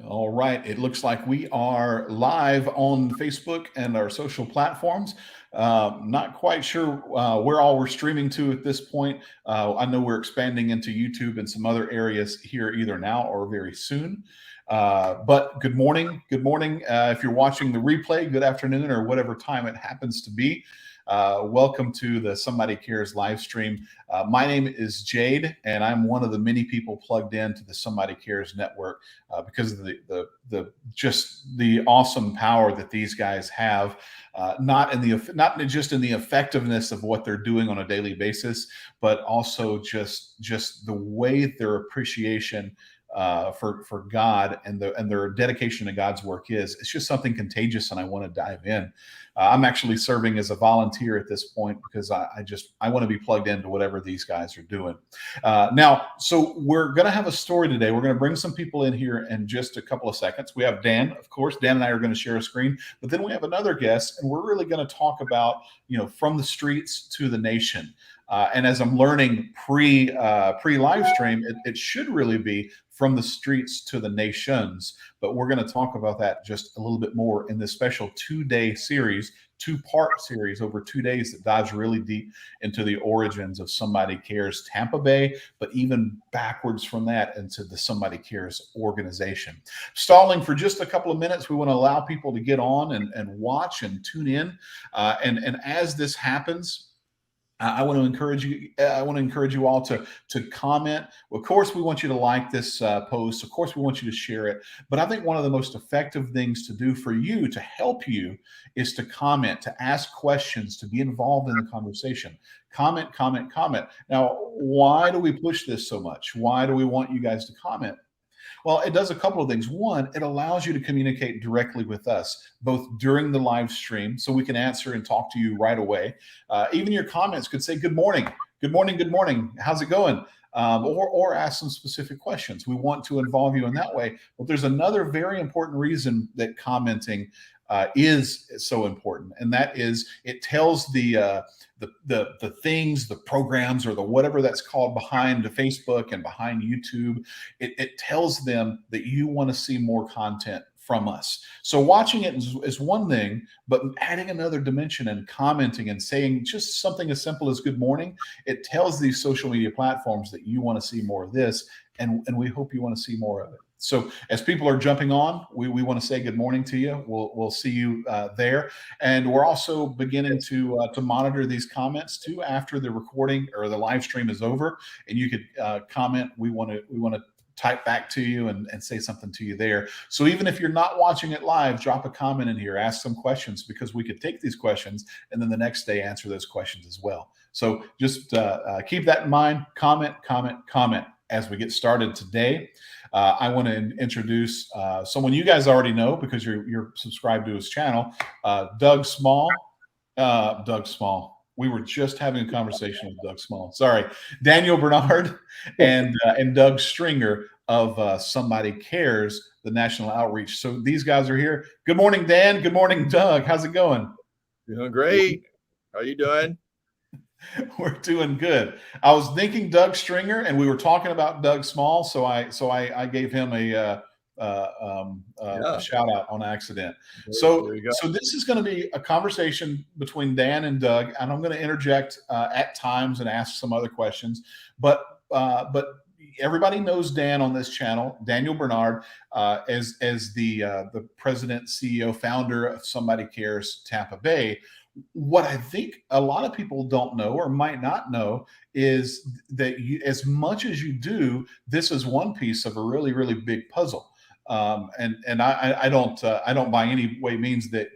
All right. It looks like we are live on Facebook and our social platforms. Not quite sure where all we're streaming to at this point. I know we're expanding into YouTube and some other areas here either now or very soon. But good morning. Good morning. If you're watching the replay, good afternoon or whatever time it happens to be. Welcome to the Somebody Cares live stream. My name is Jade, and I'm one of the many people plugged into the Somebody Cares network because of the just the awesome power that these guys have. Not just in the effectiveness of what they're doing on a daily basis, but also just the way their appreciation for God and their dedication to God's work is. It's just something contagious, and I want to dive in. I'm actually serving as a volunteer at this point because I want to be plugged into whatever these guys are doing. Now, so we're going to have a story today. We're going to bring some people in here in just a couple of seconds. We have Dan, of course. Dan and I are going to share a screen, but then we have another guest, and we're really going to talk about from the streets to the nation. And as I'm learning pre live stream, it should really be from the streets to the nations. But we're going to talk about that just a little bit more in this special 2-day series, 2-part series over 2 days that dives really deep into the origins of Somebody Cares Tampa Bay, but even backwards from that into the Somebody Cares organization. Stalling for just a couple of minutes, we want to allow people to get on and watch and tune in. And as this happens, I want to encourage you. I want to encourage you all to comment. Of course, we want you to like this post. Of course, we want you to share it. But I think one of the most effective things to do for you to help you is to comment, to ask questions, to be involved in the conversation. Comment, comment, comment. Now, why do we push this so much? Why do we want you guys to comment? Well, it does a couple of things. One, it allows you to communicate directly with us, both during the live stream, so we can answer and talk to you right away. Even your comments could say, good morning, good morning, good morning. How's it going? Or ask some specific questions. We want to involve you in that way. But there's another very important reason that commenting is so important, and that is it tells the things, the programs, or the whatever that's called behind the Facebook and behind YouTube. It tells them that you want to see more content from us. So watching it is one thing, but adding another dimension and commenting and saying just something as simple as good morning, it tells these social media platforms that you want to see more of this, and we hope you want to see more of it. So as people are jumping on, we want to say good morning to you. We'll see you there, and we're also beginning to monitor these comments too after the recording or the live stream is over. And you could comment. We want to type back to you and say something to you there. So even if you're not watching it live, drop a comment in here, ask some questions, because we could take these questions and then the next day answer those questions as well. So just keep that in mind. Comment, comment, comment as we get started today. I want to introduce someone you guys already know because you're subscribed to his channel, Doug Small. Doug Small. We were just having a conversation with Doug Small. Sorry, Daniel Bernard and Doug Stringer of Somebody Cares, the national outreach. So these guys are here. Good morning, Dan. Good morning, Doug. How's it going? Doing great. How are you doing? We're doing good. I was thinking Doug Stringer, and we were talking about Doug Small, so I gave him a shout out on accident. So this is going to be a conversation between Dan and Doug, and I'm going to interject at times and ask some other questions. But everybody knows Dan on this channel, Daniel Bernard, as the president, CEO, founder of Somebody Cares Tampa Bay. What I think a lot of people don't know or might not know is that as much as you do, this is one piece of a really, really big puzzle. And I don't by any way means that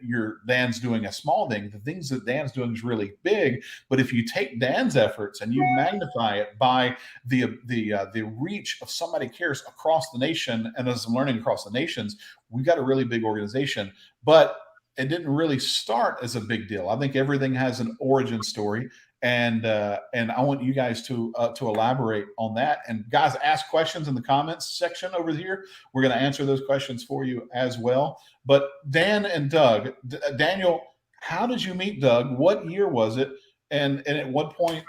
Dan's doing a small thing. The things that Dan's doing is really big. But if you take Dan's efforts and you magnify it by the reach of Somebody Cares across the nation, and as I'm learning across the nations, we've got a really big organization. But it didn't really start as a big deal. I think everything has an origin story, and I want you guys to elaborate on that. And guys, ask questions in the comments section over here. We're going to answer those questions for you as well. But Dan and Doug, Daniel, how did you meet Doug? What year was it? And at what point,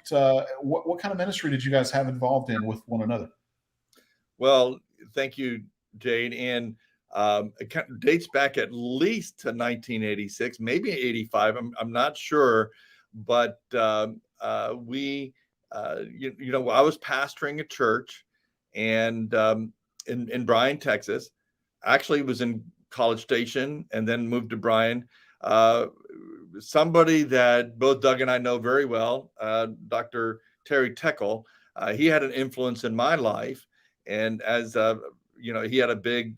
what kind of ministry did you guys have involved in with one another? Well, thank you, Jade. And It kind of dates back at least to 1986, maybe 85. I'm not sure, but we, I was pastoring a church, and in Bryan, Texas. Actually, was in College Station and then moved to Bryan. Somebody that both Doug and I know very well, Dr. Terry Teckel. He had an influence in my life, and as he had a big,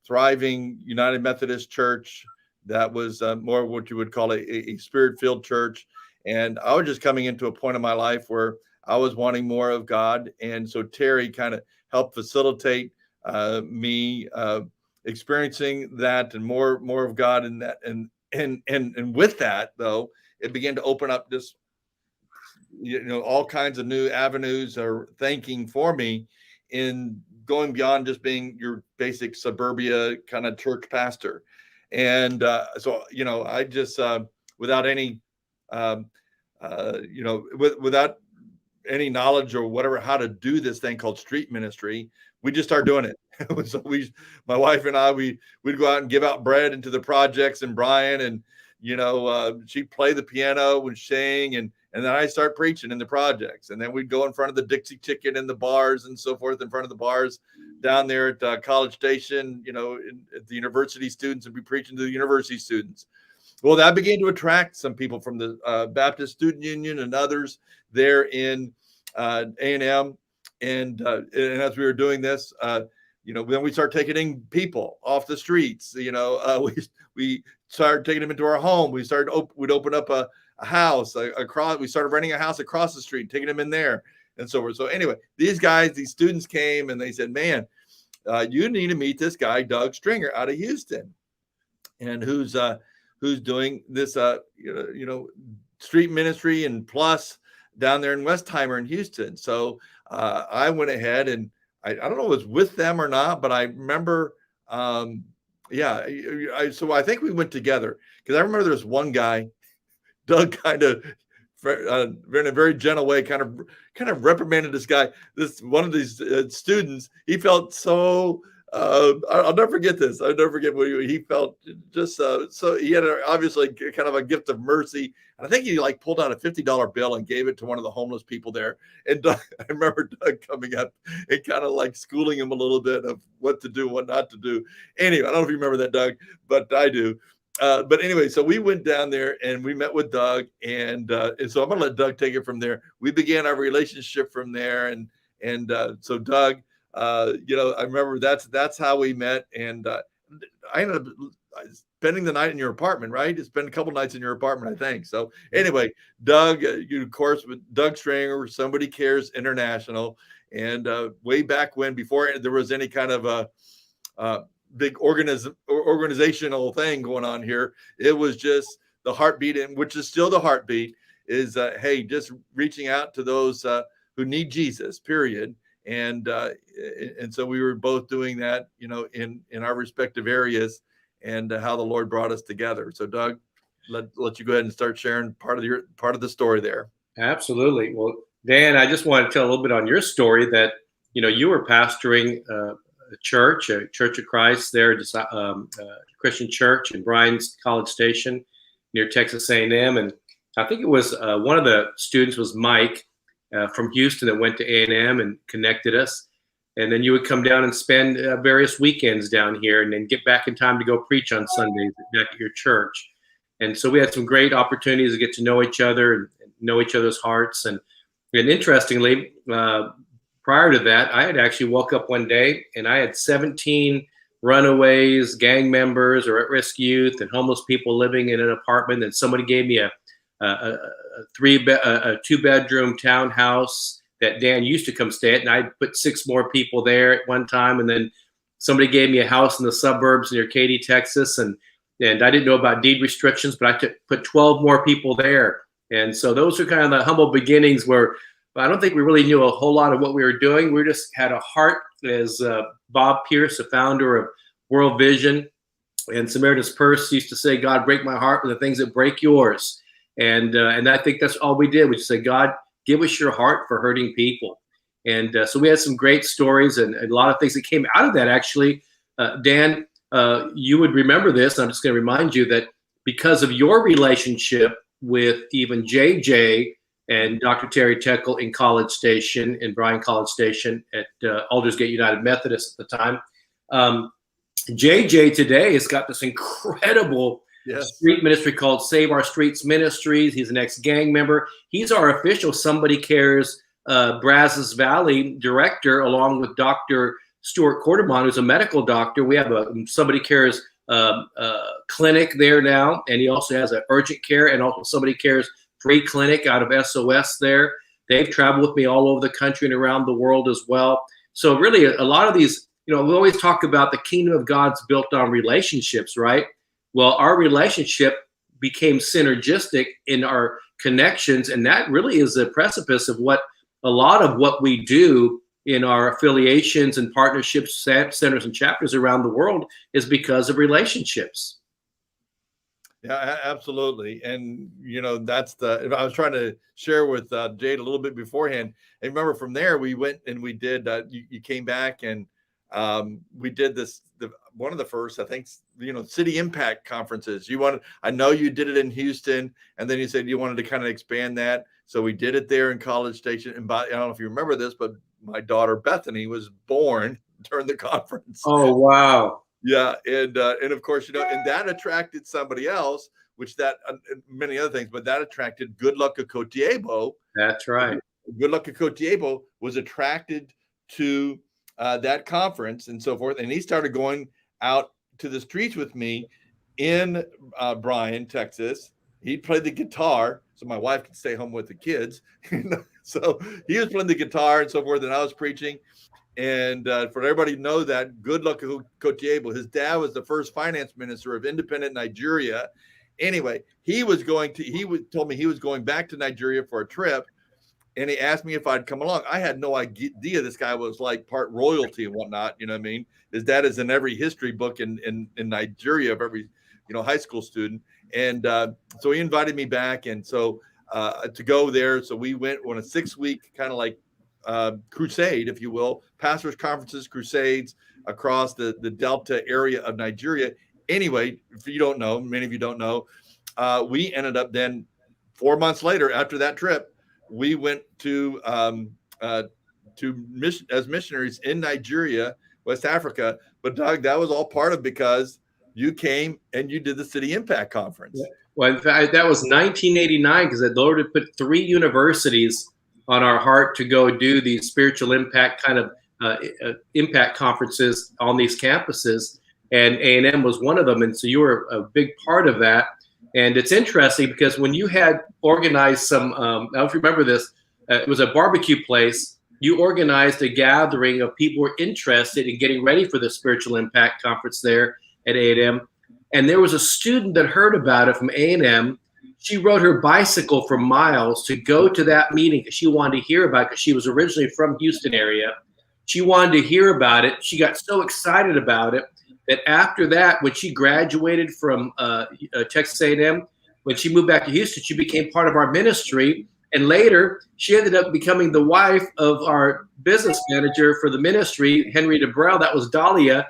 thriving United Methodist Church that was more what you would call a spirit-filled church. And I was just coming into a point in my life where I was wanting more of God, and so Terry kind of helped facilitate me experiencing that and more of God in that, and with that though, it began to open up this, all kinds of new avenues or thinking for me in going beyond just being your basic suburbia kind of church pastor. And so I just without any without any knowledge or whatever how to do this thing called street ministry, we just started doing it. So my wife and I, we'd go out and give out bread into the projects in Bryan, and she'd play the piano and sing, and then I start preaching in the projects, and then we'd go in front of the Dixie Chicken in the bars and so forth, in front of the bars down there at College Station, at the university students, and be preaching to the university students. Well, that began to attract some people from the Baptist Student Union and others there in A&M. And as we were doing this, then we started taking in people off the streets. We started taking them into our home. We'd open up a house across. We started renting a house across the street, taking them in there, and so forth. So anyway, these students came and they said, "Man, you need to meet this guy, Doug Stringer, out of Houston, and who's doing this, street ministry and plus down there in Westheimer in Houston." So I went ahead, and I don't know if it was with them or not, but I remember, so I think we went together, because I remember there was one guy, Doug kind of, in a very gentle way, kind of reprimanded this guy. One of these students, he felt so. I'll never forget this. I'll never forget what he felt. Just so he had obviously kind of a gift of mercy, and I think he pulled out a $50 bill and gave it to one of the homeless people there. And Doug, I remember Doug coming up and kind of schooling him a little bit of what to do, what not to do. Anyway, I don't know if you remember that, Doug, but I do. But anyway, so we went down there and we met with Doug, and so I'm gonna let Doug take it from there. We began our relationship from there, and so Doug. I remember that's how we met, and I ended up spending the night in your apartment, right? It's been a couple nights in your apartment, I think. So anyway, Doug, of course, with Doug Stringer, Somebody Cares International, and way back when, before there was any kind of a big organizational thing going on here, it was just the heartbeat, and which is still the heartbeat, is hey, just reaching out to those who need Jesus, period. And so we were both doing that, in our respective areas, and how the Lord brought us together. So Doug, let you go ahead and start sharing part of the story there. Absolutely. Well, Dan, I just want to tell a little bit on your story that, you were pastoring a Church of Christ there, just Christian church in Bryan's College Station near Texas A&M. And I think it was one of the students was Mike, from Houston, that went to A&M and connected us. And then you would come down and spend various weekends down here, and then get back in time to go preach on Sundays back at your church. And so we had some great opportunities to get to know each other and know each other's hearts. And interestingly, prior to that, I had actually woke up one day and I had 17 runaways, gang members, or at-risk youth and homeless people living in an apartment. And somebody gave me a two-bedroom townhouse that Dan used to come stay at, and I put 6 more people there at one time. And then somebody gave me a house in the suburbs near Katy, Texas, and I didn't know about deed restrictions, but I put 12 more people there. And so those are kind of the humble beginnings, where I don't think we really knew a whole lot of what we were doing. We just had a heart, as Bob Pierce, the founder of World Vision and Samaritan's Purse, used to say, "God, break my heart with the things that break yours." And I think that's all we did. We just said, "God, give us your heart for hurting people." And so we had some great stories, and a lot of things that came out of that actually Dan, you would remember this. I'm just going to remind you that because of your relationship with even JJ and Dr. Terry Tekel in College Station, in Bryan College Station at Aldersgate United Methodist at the time, JJ today has got this incredible street ministry called Save Our Streets Ministries. He's an ex-gang member. He's our official Somebody Cares Brazos Valley director, along with Dr. Stuart Quartermont, who's a medical doctor. We have a Somebody Cares clinic there now, and he also has an urgent care and also Somebody Cares free clinic out of SOS there. They've traveled with me all over the country and around the world as well. So really a lot of these, we always talk about the kingdom of God's built on relationships, right? Well, our relationship became synergistic in our connections, and that really is the precipice of what a lot of what we do in our affiliations and partnerships, centers and chapters around the world is because of relationships. Yeah, absolutely. And, that's I was trying to share with Jade a little bit beforehand. And remember from there, we went and we did, you came back and we did one of the first, I think, City Impact conferences. I know you did it in Houston, and then you said you wanted to kind of expand that. So we did it there in College Station. And I don't know if you remember this, but my daughter Bethany was born during the conference. Oh, wow. Yeah. And of course, and that attracted somebody else, which and many other things, but that attracted Good Luck Okotiebo. That's right. Good Luck Okotiebo was attracted to that conference and so forth. And he started going out to the streets with me in Bryan, Texas. He played the guitar so my wife could stay home with the kids. So he was playing the guitar and so forth, and I was preaching. And for everybody to know that, Good Luck Okotiebo, his dad was the first finance minister of independent Nigeria. Anyway, told me he was going back to Nigeria for a trip, and he asked me if I'd come along. I had no idea this guy was like part royalty and whatnot. You know what I mean? His dad is in every history book in Nigeria of every high school student. And so he invited me back, and so to go there. So we went on a 6-week kind of like crusade, if you will, pastors' conferences, crusades across the Delta area of Nigeria. Anyway, if you don't know, many of you don't know, we ended up then 4 months later after that trip, we went to mission as missionaries in Nigeria, West Africa. But Doug, that was all part of because you came and you did the City Impact Conference. Yeah. Well, in fact, that was 1989 because the Lord had put 3 universities on our heart to go do these spiritual impact kind of impact conferences on these campuses, and A&M was one of them. And so you were a big part of that. And it's interesting because when you had organized some, I don't know if you remember this, it was a barbecue place. You organized a gathering of people who were interested in getting ready for the Spiritual Impact Conference there at A&M. And there was a student that heard about it from A&M. She rode her bicycle for miles to go to that meeting because she wanted to hear about it because she was originally from Houston area. She wanted to hear about it. She got so excited about it that after that, when she graduated from Texas A&M, when she moved back to Houston, she became part of our ministry. And later, she ended up becoming the wife of our business manager for the ministry, Henry DeBrell. That was Dahlia,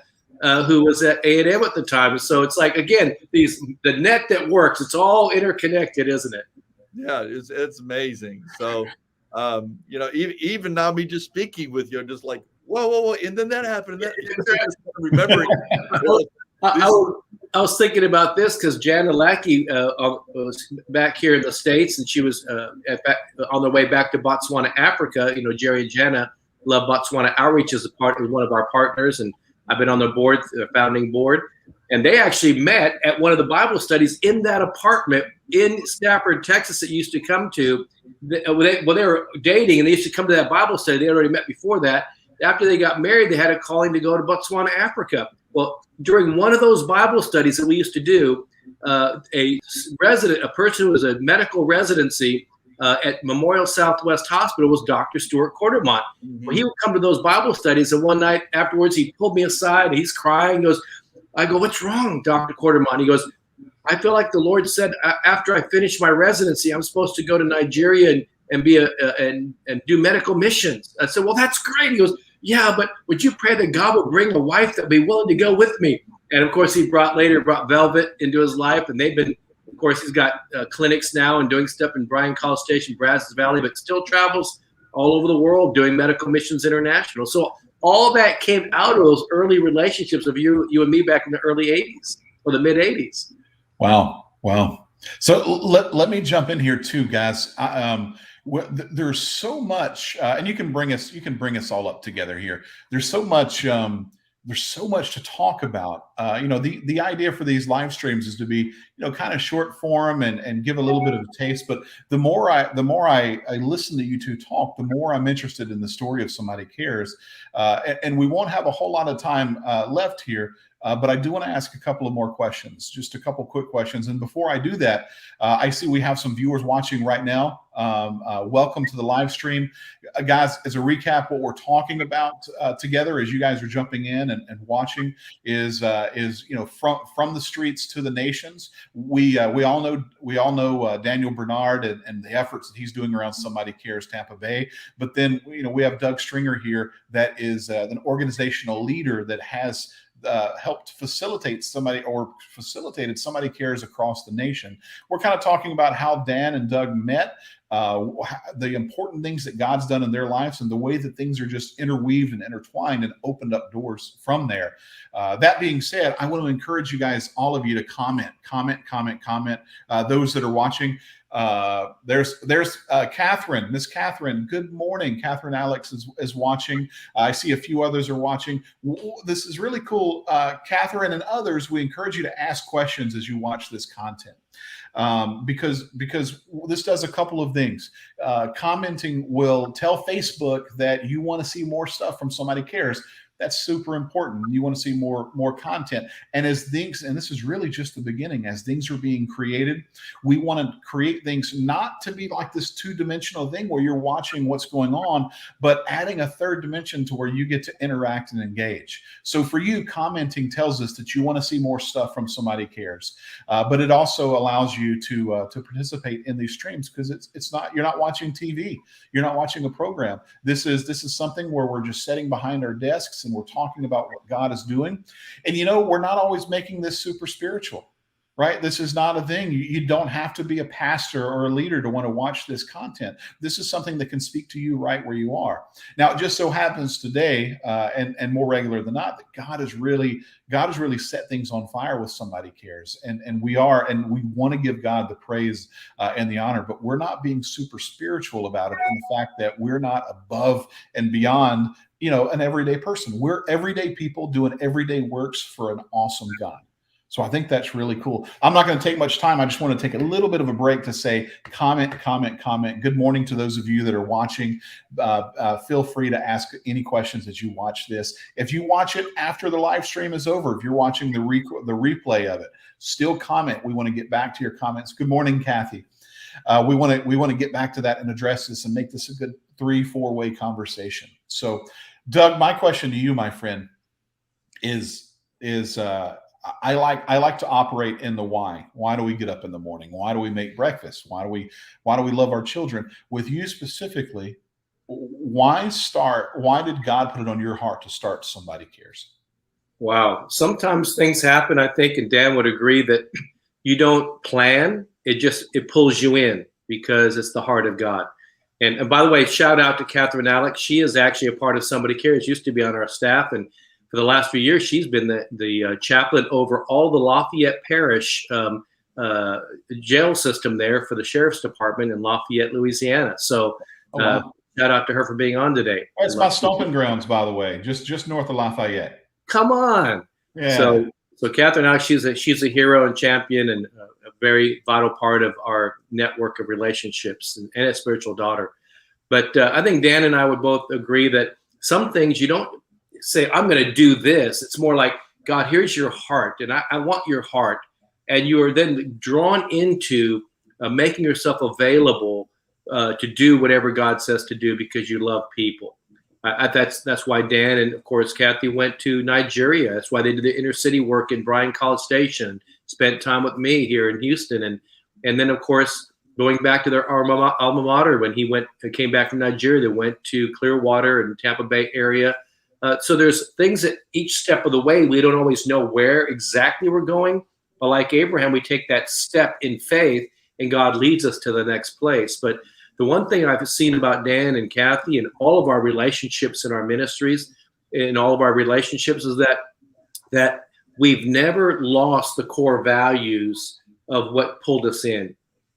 who was at A&M at the time. So it's like, again, the net that works, it's all interconnected, isn't it? Yeah, it's amazing. So, even now me just speaking with you, just like, whoa, and then that happened. Remembering. I was thinking about this because Jana Lackey was back here in the States, and she was on the way back to Botswana, Africa. Jerry and Jana love Botswana Outreach as one of our partners, and I've been on the board, the founding board. And they actually met at one of the Bible studies in that apartment in Stafford, Texas, that used to come to. They were dating, and they used to come to that Bible study. They already met before that. After they got married, they had a calling to go to Botswana, Africa. Well, during one of those Bible studies that we used to do, a person who was a medical residency at Memorial Southwest Hospital was Dr. Stuart Quartermont. Mm-hmm. Well, he would come to those Bible studies, and one night afterwards, he pulled me aside, and he's crying. I go, "What's wrong, Dr. Quartermont?" He goes, "I feel like the Lord said after I finish my residency, I'm supposed to go to Nigeria and be and do medical missions." I said, "Well, that's great." He goes, yeah, but would you pray that God would bring a wife that would be willing to go with me? And of course, he brought Velvet into his life, and they've been, of course, he's got clinics now and doing stuff in Bryan College Station, Brazos Valley, but still travels all over the world doing Medical Missions International. So all that came out of those early relationships of you and me back in the early 80s or the mid 80s. Wow. So let me jump in here too, guys. There's so much, and you can bring us all up together here. There's so much to talk about. The idea for these live streams is to be, kind of short form and give a little bit of a taste. But the more I listen to you two talk, the more I'm interested in the story of Somebody Cares. And we won't have a whole lot of time left here. But I do want to ask a couple of more questions, just a couple quick questions. And before I do that, I see we have some viewers watching right now. Welcome to the live stream. Guys, as a recap, what we're talking about together as you guys are jumping in and watching is from the streets to the nations. We all know Daniel Bernard and the efforts that he's doing around Somebody Cares Tampa Bay. But then, we have Doug Stringer here that is an organizational leader that has helped facilitated Somebody Cares across the nation. We're kind of talking about how Dan and Doug met, the important things that God's done in their lives, and the way that things are just interweaved and intertwined and opened up doors from there. That being said, I want to encourage you guys, all of you, to comment. Those that are watching. There's Catherine, Miss Catherine. Good morning. Catherine Alex is watching. I see a few others are watching. This is really cool. Catherine and others, we encourage you to ask questions as you watch this content. Because this does a couple of things. Commenting will tell Facebook that you want to see more stuff from Somebody Cares. That's super important. You want to see more content. And as things, and this is really just the beginning, as things are being created, we want to create things not to be like this two-dimensional thing where you're watching what's going on, but adding a third dimension to where you get to interact and engage. So for you, commenting tells us that you want to see more stuff from Somebody Cares. But it also allows you to participate in these streams, because you're not watching TV. You're not watching a program. This is something where we're just sitting behind our desks and we're talking about what God is doing. And we're not always making this super spiritual, right? This is not a thing. You don't have to be a pastor or a leader to want to watch this content. This is something that can speak to you right where you are. Now, it just so happens today, and more regular than not, that God has really set things on fire with Somebody Cares. And we want to give God the praise and the honor, but we're not being super spiritual about it. And the fact that we're not above and beyond an everyday person. We're everyday people doing everyday works for an awesome God. So I think that's really cool. I'm not going to take much time. I just want to take a little bit of a break to say comment. Good morning to those of you that are watching. Feel free to ask any questions as you watch this. If you watch it after the live stream is over, if you're watching the replay of it, still comment. We want to get back to your comments. Good morning, Kathy. We want to get back to that and address this and make this a good 3-4 way conversation. So, Doug, my question to you, my friend, is I like to operate in the why. Why do we get up in the morning? Why do we make breakfast? Why do we love our children? With you specifically, why did God put it on your heart to start Somebody Cares? Wow. Sometimes things happen, I think, and Dan would agree, that you don't plan. It pulls you in because it's the heart of God. And by the way, shout out to Catherine Alex. She is actually a part of Somebody Cares, used to be on our staff. And for the last few years, she's been the chaplain over all the Lafayette Parish jail system there for the Sheriff's Department in Lafayette, Louisiana. So shout out to her for being on today. That's my stomping grounds, by the way, just north of Lafayette. Come on. Yeah. So Catherine Alex, she's a hero and champion and a very vital part of our network of relationships and a spiritual daughter. But I think Dan and I would both agree that some things you don't say, I'm going to do this. It's more like, God, here's your heart, and I want your heart. And you are then drawn into making yourself available to do whatever God says to do because you love people. That's why Dan and, of course, Kathy went to Nigeria. That's why they did the inner city work in Bryan College Station, spent time with me here in Houston. And then, of course, going back to their alma mater, when he came back from Nigeria, they went to Clearwater and Tampa Bay area So there's things that each step of the way, we don't always know where exactly we're going. But like Abraham, we take that step in faith and God leads us to the next place. But the one thing I've seen about Dan and Kathy and all of our relationships in our ministries, in all of our relationships, is that we've never lost the core values of what pulled us in.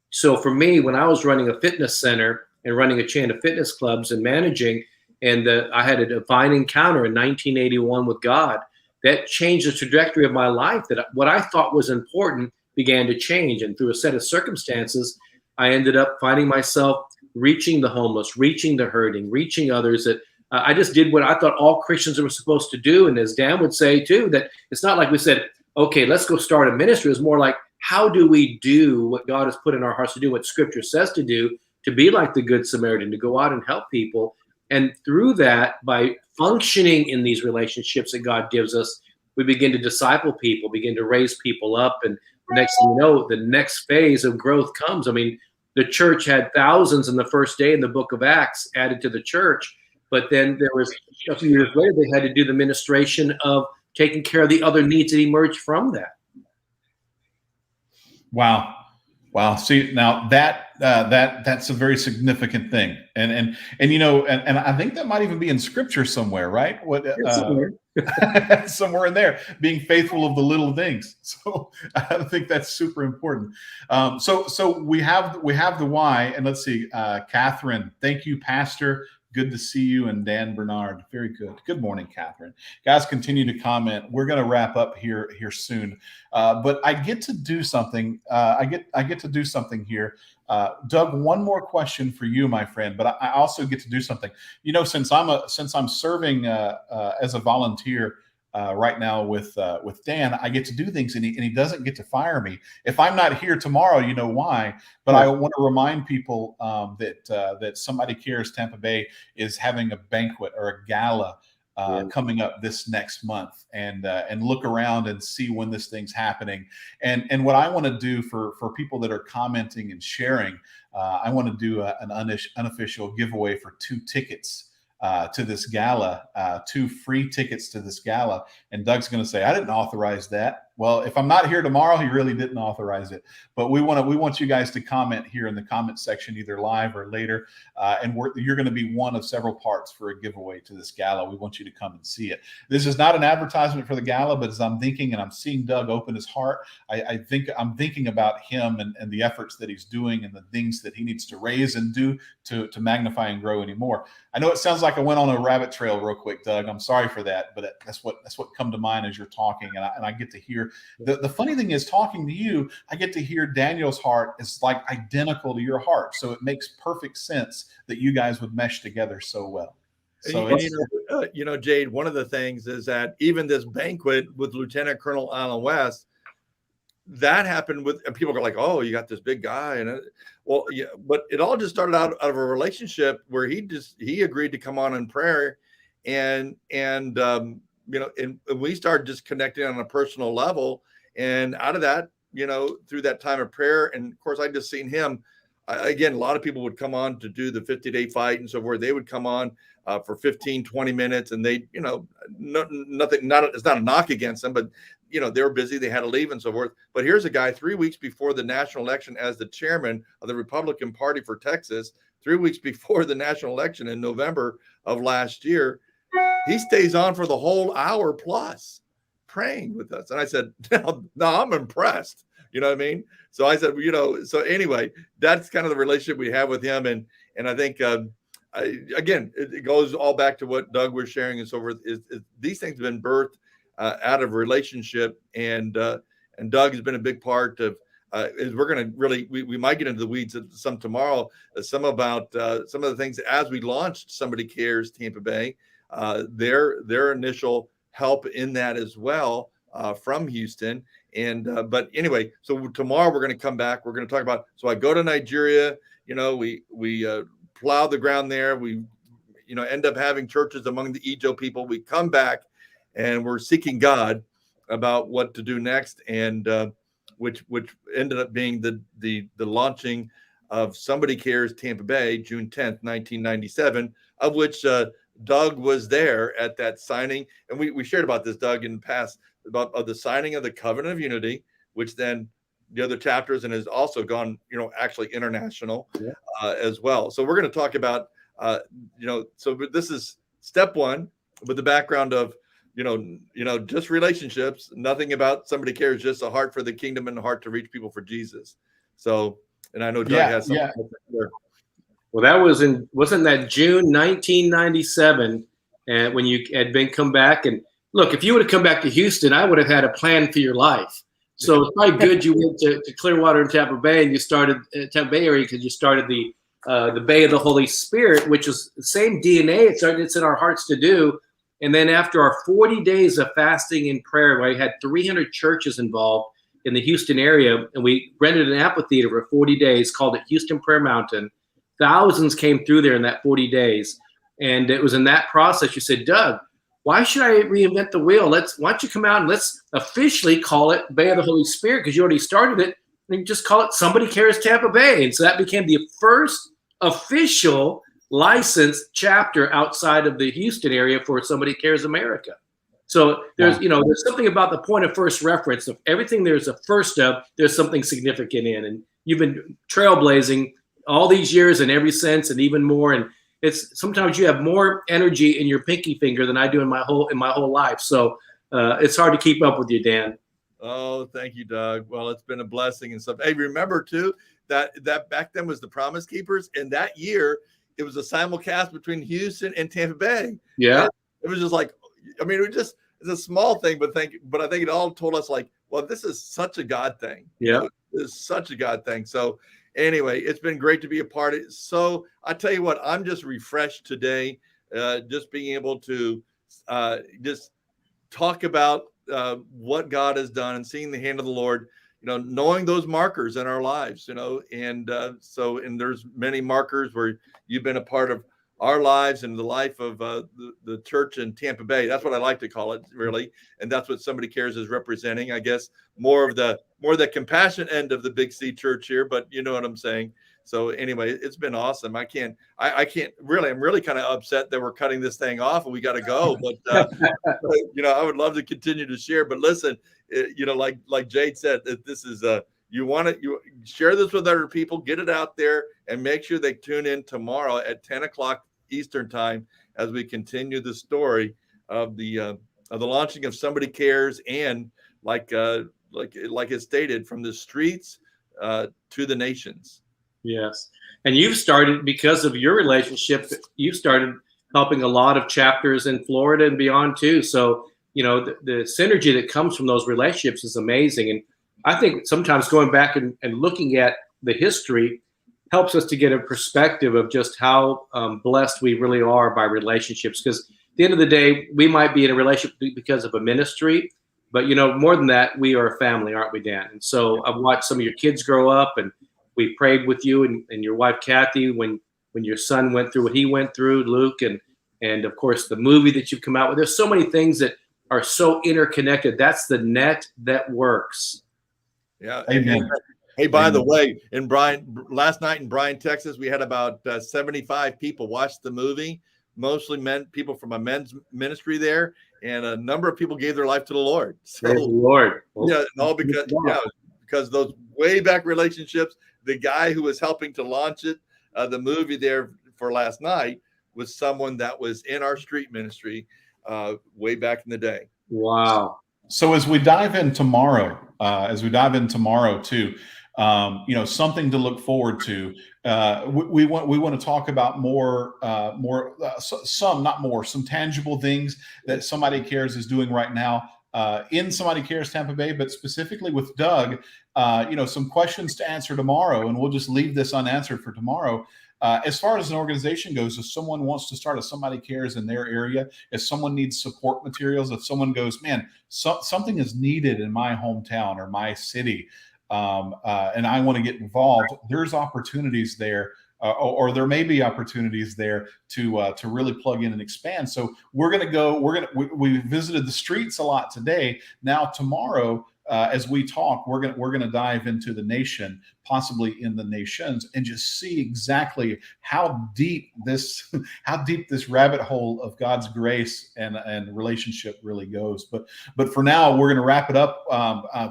So for me, when I was running a fitness center and running a chain of fitness clubs and managing, and I had a divine encounter in 1981 with God, that changed the trajectory of my life. That what I thought was important began to change. And through a set of circumstances, I ended up finding myself reaching the homeless, reaching the hurting, reaching others. That I just did what I thought all Christians were supposed to do. And as Dan would say too, that it's not like we said, okay, let's go start a ministry. It's more like, how do we do what God has put in our hearts to do, what Scripture says to do, to be like the Good Samaritan, to go out and help people. And through that, by functioning in these relationships that God gives us, we begin to disciple people, begin to raise people up. And next thing you know, the next phase of growth comes. I mean, the church had thousands in the first day in the book of Acts added to the church. But then there was a few years later, they had to do the ministration of taking care of the other needs that emerged from that. Wow. See, now that's a very significant thing, and you know, and I think that might even be in Scripture somewhere, right? Somewhere in there, being faithful of the little things. So I think that's super important. So we have the why, and let's see, Catherine. Thank you, Pastor. Good to see you, and Dan Bernard. Very good. Good morning, Catherine. Guys, continue to comment. We're going to wrap up here soon, but I get to do something. I get to do something here. Doug, one more question for you, my friend. But I also get to do something. You know, since I'm serving as a volunteer right now with Dan, I get to do things, and he doesn't get to fire me. If I'm not here tomorrow, you know why. But I want to remind people that Somebody Cares Tampa Bay is having a banquet or a gala coming up this next month, and look around and see when this thing's happening. And what I want to do for people that are commenting and sharing, I want to do an unofficial giveaway for 2 tickets to this gala, 2 free tickets to this gala. And Doug's going to say, I didn't authorize that. Well, if I'm not here tomorrow, he really didn't authorize it. But we want you guys to comment here in the comment section, either live or later. And you're going to be one of several parts for a giveaway to this gala. We want you to come and see it. This is not an advertisement for the gala, but as I'm thinking and I'm seeing Doug open his heart, I'm thinking about him and the efforts that he's doing and the things that he needs to raise and do to magnify and grow anymore. I know it sounds like I went on a rabbit trail real quick, Doug. I'm sorry for that, but that's what come to mind as you're talking, and I get to hear. The funny thing is, talking to you, I get to hear Daniel's heart is like identical to your heart, so it makes perfect sense that you guys would mesh together so well. So, you know, Jade, one of the things is that even this banquet with Lieutenant Colonel Alan West, that happened with, and people go like, "Oh, you got this big guy," and well, yeah, but it all just started out of a relationship where he agreed to come on in prayer, and you know, and we started just connecting on a personal level. And out of that, you know, through that time of prayer, and of course, I just seen him. Again, a lot of people would come on to do the 50-day fight and so forth. They would come on for 15, 20 minutes, and they, you know, it's not a knock against them, but, you know, they were busy. They had to leave and so forth. But here's a guy 3 weeks before the national election as the chairman of the Republican Party for Texas, 3 weeks before the national election in November of last year. He stays on for the whole hour plus praying with us. And I said, no, I'm impressed. You know what I mean? So I said, you know, so anyway, that's kind of the relationship we have with him. And I think, again, it goes all back to what Doug was sharing and so forth, is these things have been birthed out of relationship. And Doug has been a big part of, is we're going to really, we might get into the weeds some tomorrow, some of the things as we launched Somebody Cares Tampa Bay, their initial help in that as well from Houston. And but anyway, so tomorrow we're going to come back. We're going to talk about, so I go to Nigeria, you know, we plow the ground there. We, you know, end up having churches among the Ijo people. We come back and we're seeking God about what to do next. And which ended up being the launching of Somebody Cares Tampa Bay, June 10th, 1997, of which Doug was there at that signing, and we shared about this, Doug, in the past, about the signing of the Covenant of Unity, which then the other chapters and has also gone, actually international as well. So we're going to talk about, so this is step one with the background of, just relationships, nothing about somebody cares, just a heart for the kingdom and a heart to reach people for Jesus. So, and I know Doug has something. Yeah. Well, wasn't that June 1997, and when you had been come back? And look, if you would have come back to Houston, I would have had a plan for your life. So it's probably good you went to Clearwater and Tampa Bay, and you started Tampa Bay area because you started the Bay of the Holy Spirit, which is the same DNA. It's in our hearts to do. And then after our 40 days of fasting and prayer, we had 300 churches involved in the Houston area, and we rented an amphitheater for 40 days, called it Houston Prayer Mountain. Thousands came through there in that 40 days. And it was in that process you said, Doug, why should I reinvent the wheel? Why don't you come out and let's officially call it Bay of the Holy Spirit, because you already started it, and you just call it Somebody Cares Tampa Bay. And so that became the first official licensed chapter outside of the Houston area for Somebody Cares America. So there's something about the point of first reference of everything. There's a first of, there's something significant in, and you've been trailblazing all these years and every sense and even more. And it's sometimes you have more energy in your pinky finger than I do in my whole life. So it's hard to keep up with you, Dan. Oh, thank you, Doug. Well, it's been a blessing and stuff. Hey, remember too that back then was the Promise Keepers, and that year it was a simulcast between Houston and Tampa Bay. Yeah, it was just like, I mean, it's a small thing, but I think it all told us like, well, this is such a God thing. Yeah, this is such a God thing. So anyway, it's been great to be a part of it. So I tell you what, I'm just refreshed today, just being able to just talk about what God has done and seeing the hand of the Lord, knowing those markers in our lives, and and there's many markers where you've been a part of our lives and the life of the church in Tampa Bay. That's what I like to call it, really. And that's what Somebody Cares is representing, I guess, more of the compassion end of the Big C church here, but you know what I'm saying. So anyway, it's been awesome. I can't really, I'm really kind of upset that we're cutting this thing off and we got to go, but I would love to continue to share, but listen, like Jade said, that this is you share this with other people, get it out there, and make sure they tune in tomorrow at 10 o'clock Eastern time as we continue the story of the launching of Somebody Cares, and like it stated, from the streets to the nations. Yes. And you've started, because of your relationship, you've started helping a lot of chapters in Florida and beyond too. So, the synergy that comes from those relationships is amazing. And I think sometimes going back and looking at the history helps us to get a perspective of just how blessed we really are by relationships. Because at the end of the day, we might be in a relationship because of a ministry, but more than that, we are a family, aren't we, Dan? And so I've watched some of your kids grow up, and we prayed with you and your wife, Kathy, when your son went through what he went through, Luke, and of course the movie that you've come out with. There's so many things that are so interconnected. That's the net that works. Yeah. Amen. Hey, by the way, last night in Bryan, Texas, we had about 75 people watch the movie, mostly people from a men's ministry there, and a number of people gave their life to the Lord. So, praise the Lord. Yeah, and all because those way back relationships. The guy who was helping to launch it, the movie there for last night, was someone that was in our street ministry way back in the day. Wow. So as we dive in tomorrow, too, something to look forward to. We want to talk about some tangible things that Somebody Cares is doing right now in Somebody Cares Tampa Bay, but specifically with Doug. Some questions to answer tomorrow, and we'll just leave this unanswered for tomorrow. As far as an organization goes, if someone wants to start a Somebody Cares in their area, if someone needs support materials, if someone goes, man, something is needed in my hometown or my city, and I want to get involved, there's opportunities there, or there may be opportunities there to really plug in and expand. So we visited the streets a lot today. Now tomorrow, as we talk, we're gonna dive into the nation, possibly in the nations, and just see exactly how deep this rabbit hole of God's grace and relationship really goes. But for now, we're gonna wrap it up.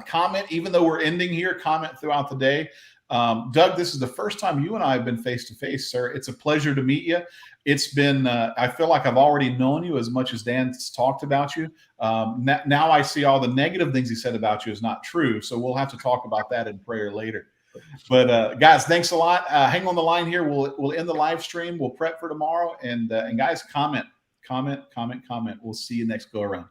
Comment, even though we're ending here, comment throughout the day. Doug, this is the first time you and I have been face to face, sir. It's a pleasure to meet you. It's been, I feel like I've already known you as much as Dan's talked about you. Now I see all the negative things he said about you is not true. So we'll have to talk about that in prayer later. But guys, thanks a lot. Hang on the line here. We'll end the live stream. We'll prep for tomorrow. And guys, comment. We'll see you next go around.